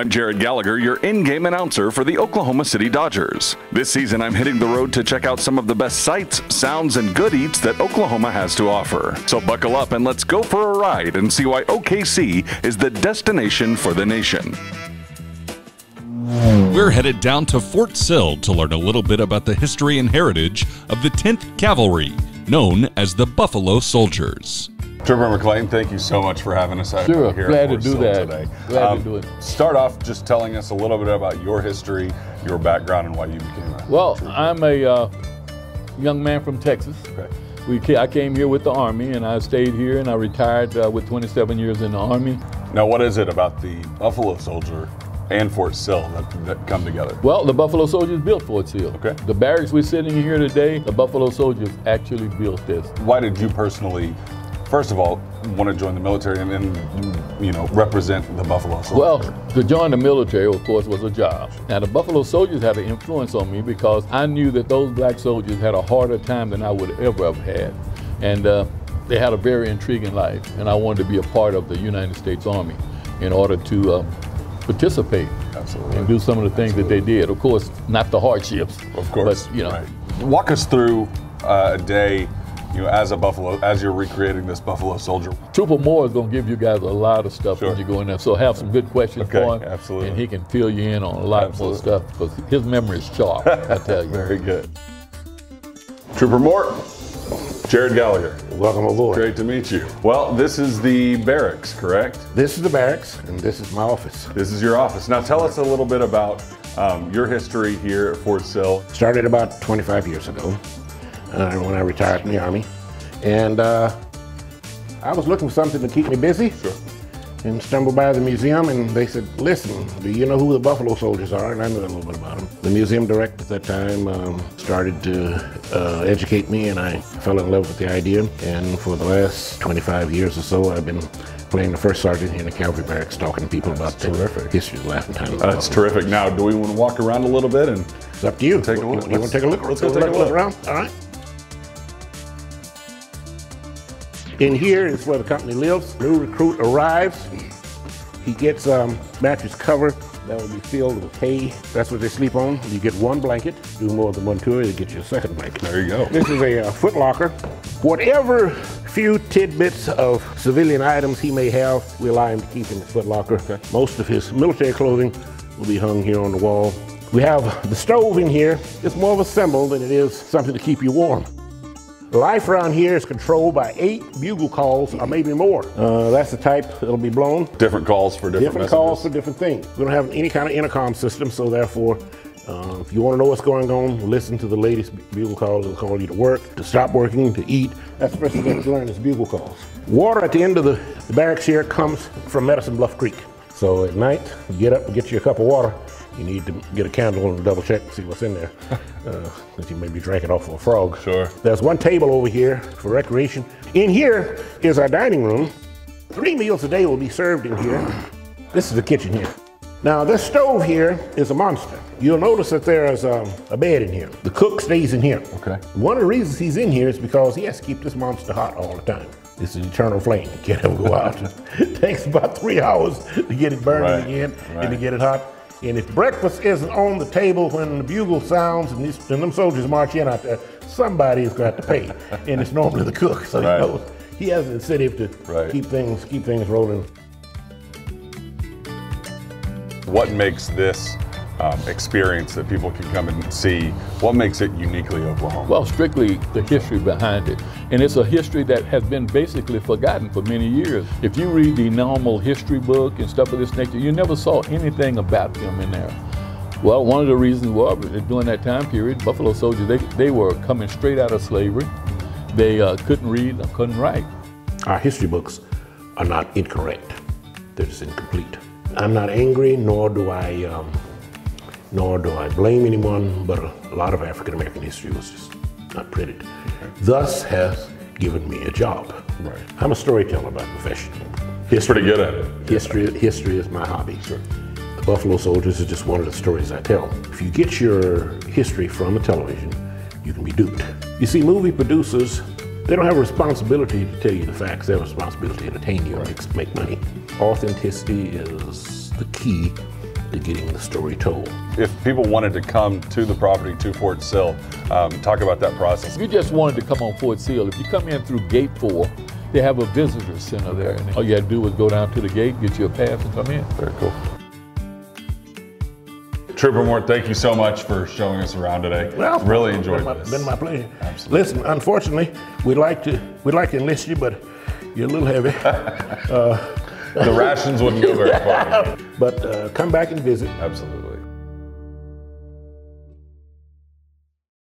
I'm Jared Gallagher, your in-game announcer for the Oklahoma City Dodgers. This season, I'm hitting the road to check out some of the best sights, sounds, and good eats that Oklahoma has to offer. So buckle up and let's go for a ride and see why OKC is the destination for the nation. We're headed down to Fort Sill to learn a little bit about the history and heritage of the 10th Cavalry, known as the Buffalo Soldiers. Trooper McLean, thank you so much for having us out here glad at to Fort do Sill that. today. Glad to do it. Start off just telling us a little bit about your history, your background, and why you became a trooper. I'm a young man from Texas. Okay. I came here with the Army, and I stayed here, and I retired with 27 years in the Army. Now, what is it about the Buffalo Soldier and Fort Sill that come together? Well, the Buffalo Soldiers built Fort Sill. Okay. The barracks we're sitting in here today, the Buffalo Soldiers actually built this. Why did you personally, first of all, want to join the military and then, represent the Buffalo Soldiers? Well, to join the military, of course, was a job. Now, the Buffalo Soldiers had an influence on me because I knew that those black soldiers had a harder time than I would ever have had. And they had a very intriguing life, and I wanted to be a part of the United States Army in order to participate and do some of the things that they did. Of course, not the hardships. Of course, but, right. Walk us through a day, as you're recreating this Buffalo Soldier. Trooper Moore is going to give you guys a lot of stuff when you go in there. So have some good questions for him. Absolutely. And he can fill you in on a lot more stuff because his memory is sharp, I tell you. Very good. Trooper Moore, Jared Gallagher. Welcome aboard. Great to meet you. Well, this is the barracks, correct? This is the barracks, and this is my office. This is your office. Now tell us a little bit about your history here at Fort Sill. Started about 25 years ago when I retired from the Army. And I was looking for something to keep me busy. Sure. And stumbled by the museum, and they said, listen, do you know who the Buffalo Soldiers are? And I knew a little bit about them. The museum director at that time started to educate me, and I fell in love with the idea. And for the last 25 years or so, I've been playing the first sergeant in the cavalry barracks, talking to people about the history of the life and times. That's terrific. Now, do we want to walk around a little bit? And it's up to you. Take a look. You want to take a look? Let's go take a look around. All right. In here is where the company lives. New recruit arrives. He gets mattress cover that will be filled with hay. That's what they sleep on. You get one blanket. Do more than one tour, you get your second blanket. There you go. This is a foot locker. Whatever few tidbits of civilian items he may have, we allow him to keep in the foot locker. Okay. Most of his military clothing will be hung here on the wall. We have the stove in here. It's more of a symbol than it is something to keep you warm. Life around here is controlled by 8 bugle calls or maybe more. That's the type that'll be blown. Different calls for different messages. Calls for different things. We don't have any kind of intercom system, so therefore, if you want to know what's going on, listen to the latest bugle calls. They'll call you to work, to stop working, to eat. That's the first thing to learn is bugle calls. Water at the end of the barracks here comes from Medicine Bluff Creek. So at night, you get up and get you a cup of water. You need to get a candle and double check and see what's in there. That you may be drinking off of a frog. Sure. There's one table over here for recreation. In here is our dining room. 3 meals a day will be served in here. This is the kitchen here. Now this stove here is a monster. You'll notice that there is a bed in here. The cook stays in here. Okay. One of the reasons he's in here is because he has to keep this monster hot all the time. It's an eternal flame. You can't ever go out. It takes about 3 hours to get it burning again and to get it hot. And if breakfast isn't on the table when the bugle sounds and them soldiers march in out there, somebody's got to pay. And it's normally the cook, so he knows he has an incentive to keep things rolling. What makes this experience that people can come and see, what makes it uniquely Oklahoma? Well, strictly the history behind it. And it's a history that has been basically forgotten for many years. If you read the normal history book and stuff of this nature, you never saw anything about them in there. Well, one of the reasons was during that time period, Buffalo Soldiers, they were coming straight out of slavery. They couldn't read or couldn't write. Our history books are not incorrect. They're just incomplete. I'm not angry, nor do I blame anyone, but a lot of African American history was just not printed. Thus has given me a job. Right. I'm a storyteller by profession. He's pretty good at it. History is my hobby. Sure. The Buffalo Soldiers is just one of the stories I tell. If you get your history from a television, you can be duped. You see, movie producers, they don't have a responsibility to tell you the facts. They have a responsibility to entertain you and make money. Authenticity is the key to getting the story told. If people wanted to come to the property, to Fort Sill, talk about that process. If you just wanted to come on Fort Sill, if you come in through Gate 4, they have a visitor center there. And all you had to do was go down to the gate, get you a pass, and come in. Very cool. Trooper Moore, thank you so much for showing us around today. Well, really enjoyed this. It's been my pleasure. Absolutely. Listen, unfortunately, we'd like to enlist you, but you're a little heavy. The rations wouldn't go very far. But come back and visit. Absolutely.